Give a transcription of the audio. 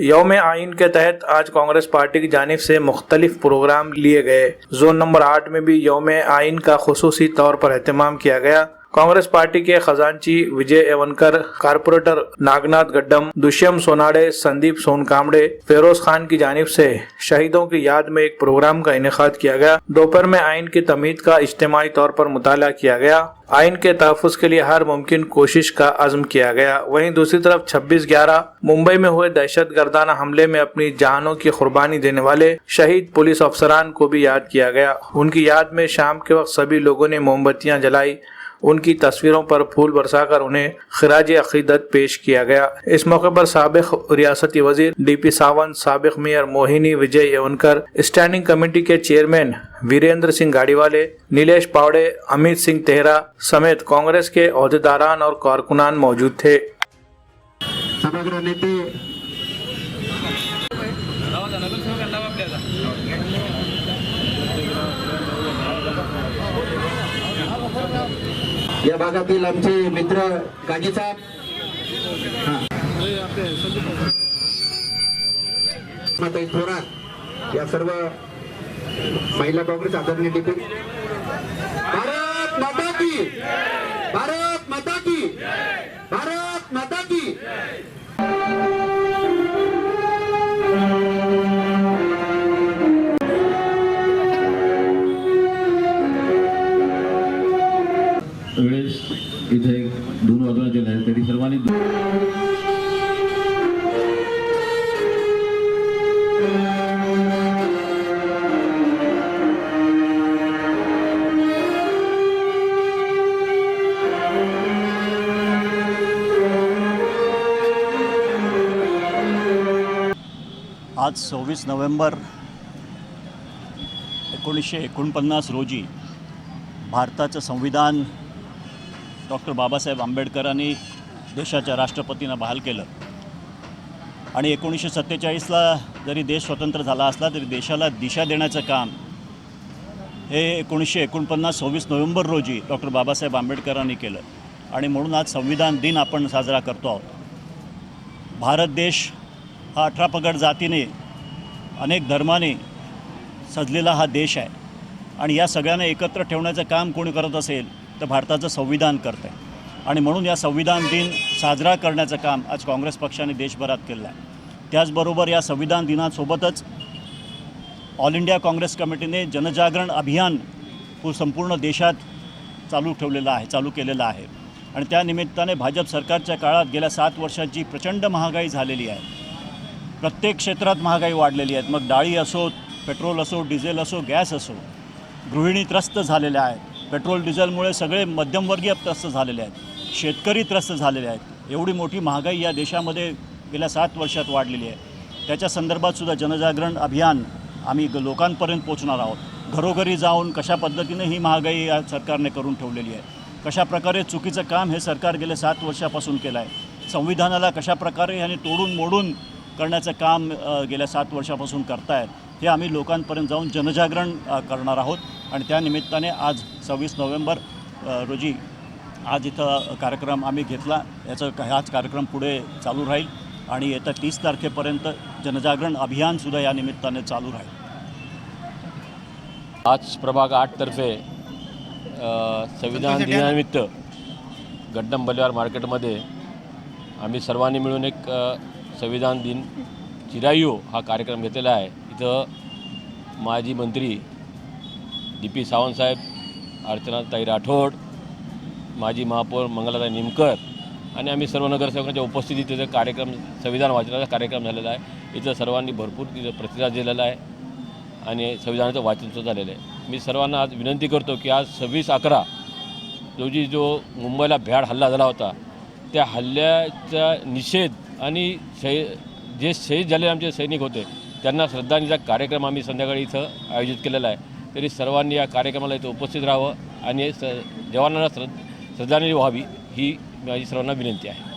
यौम आइन के तहत आज कांग्रेस पार्टी की जानिब से मुख्तलिफ प्रोग्राम लिए गए। जोन नंबर 8 में भी यौम आइन का खुसूसी तौर पर एहतमाम किया गया। कांग्रेस पार्टी के खजांची विजय एवनकर, कारपोरेटर नागनाथ गड्डम, दुष्यम सोनाडे, संदीप सोनकामड़े, फेरोज खान की जानिब से शहीदों की याद में एक प्रोग्राम का इनेकाद किया गया। दोपहर में आइन की तमीद का इज्तिमाई तौर पर मुताला किया गया। आइन के तहफ़्फ़ुज़ के लिए हर मुमकिन कोशिश का अज़्म किया गया। वहीं दूसरी तरफ 26/11 मुंबई में हुए दहशतगर्दाना हमले में अपनी जानों की कुर्बानी देने वाले शहीद पुलिस अफसरान को भी याद किया गया। उनकी याद में शाम के वक्त सभी लोगों ने मोमबत्तियां जलाई, उनकी तस्वीरों पर फूल बरसाकर उन्हें खिराज अकीदत पेश किया गया। इस मौके पर साबिक रियासती वजीर DP सावंत, साबिक मेयर मोहिनी विजय एवनकर, स्टैंडिंग कमेटी के चेयरमैन वीरेंद्र सिंह गाड़ीवाले, नीलेश पावड़े, अमित सिंह तेहरा समेत कांग्रेस के अहदेदारान और कारकुनान मौजूद थे। समग्र नेते या भागातील आमचे मित्र गाजी साहेब, थोरात या सर्व महिला काँग्रेस आदरणीय DP, भारत माता की, भारत माता की, भारत माता की। वेळेस इथे 2 वाजण्याचे नाही तरी सर्वांनी आज 26 नोव्हेंबर 1949 रोजी भारताचं संविधान डॉक्टर बाबासाहेब आंबेडकरांनी देशाच्या राष्ट्रपतींना बहाल केलं आणि 1947ला जरी देश स्वतंत्र झाला असला तरी देशाला दिशा देण्याचं काम हे 1949 26 नोव्हेंबर रोजी डॉक्टर बाबासाहेब आंबेडकरांनी केलं आणि म्हणून आज संविधान दिन आपण साजरा करतो आहोत। भारत देश हा 18 पगड जातीने अनेक धर्माने सजलेला हा देश आहे आणि या सगळ्यांना एकत्र ठेवण्याचं काम कोणी करत असेल तर भारताचं संविधान करतं आहे आणि म्हणून या संविधान दिन साजरा करण्याचं काम आज काँग्रेस पक्षाने देशभरात केलं आहे। त्याचबरोबर या संविधान दिनासोबतच ऑल इंडिया काँग्रेस कमिटीने जनजागरण अभियान संपूर्ण देशात चालू केलेलं आहे आणि त्या निमित्ताने भाजप सरकारच्या काळात गेल्या 7 वर्षांची प्रचंड महागाई झालेली आहे। प्रत्येक क्षेत्रात महागाई वाढलेली आहे, मग डाळी असो, पेट्रोल असो, डिझेल असो, गॅस असो, गृहिणी त्रस्त झालेल्या आहेत। पेट्रोल डिझेलमुळे सगळे मध्यमवर्गीय त्रस्त झालेले आहेत, शेतकरी त्रस्त झालेले आहेत। एवढी मोठी महागाई या देशामध्ये गेल्या 7 वर्षात वाढलेली आहे। त्याच्या संदर्भात सुद्धा जनजागरण अभियान आम्ही लोकांपर्यंत पोहोचणार आहोत। घरोघरी जाऊन कशा पद्धतीने ही महागाई या सरकारने करून ठेवलेली आहे, कशा प्रकारे चुकीचं काम हे सरकार गेल्या 7 वर्षापासून केलं आहे, संविधानाला कशा प्रकारे याने तोडून मोडून करण्याचं काम गेल्या 7 वर्षापासून करतायत, हे आम्ही लोकांपर्यंत जाऊन जनजागरण करणार आहोत। आणि त्या निमित्ताने आज 26 नोव्हेंबर रोजी आज इथं कार्यक्रम आम्ही घेतला। हाच कार्यक्रम पुढे चालू राहील आणि येत्या 30 तारखेपर्यंत जनजागरण अभियानसुद्धा या निमित्ताने चालू राहील। आज प्रभाग 8 तर्फे संविधान दिनानिमित्त गड्डम बलिवार मार्केटमध्ये आम्ही सर्वांनी मिळून एक संविधान दिन चिरायू हा कार्यक्रम घेतलेला आहे। इथं माजी मंत्री DP सावंतसाहेब, अर्चनाताई राठोड, माजी महापौर मंगलाताई निमकर आणि आम्ही सर्व नगरसेवकांच्या उपस्थितीत इथं कार्यक्रम संविधान वाचनाचा कार्यक्रम झालेला आहे। इथं सर्वांनी भरपूर तिथं प्रतिसाद दिलेला आहे आणि संविधानाचं वाचनसुद्धा झालेलं आहे। मी सर्वांना आज विनंती करतो की आज 26/11 रोजी जो मुंबईला भ्याड हल्ला झाला होता त्या हल्ल्याचा निषेध आणि जे शहीद झालेले आमचे सैनिक होते त्यांना श्रद्धांजलीचा कार्यक्रम आम्ही संध्याकाळी इथं आयोजित केलेला आहे। तरी सर्वांनी या कार्यक्रमाला इथं उपस्थित राहावं आणि जवानांना श्रद्धांजली व्हावी ही माझी सर्वांना विनंती आहे।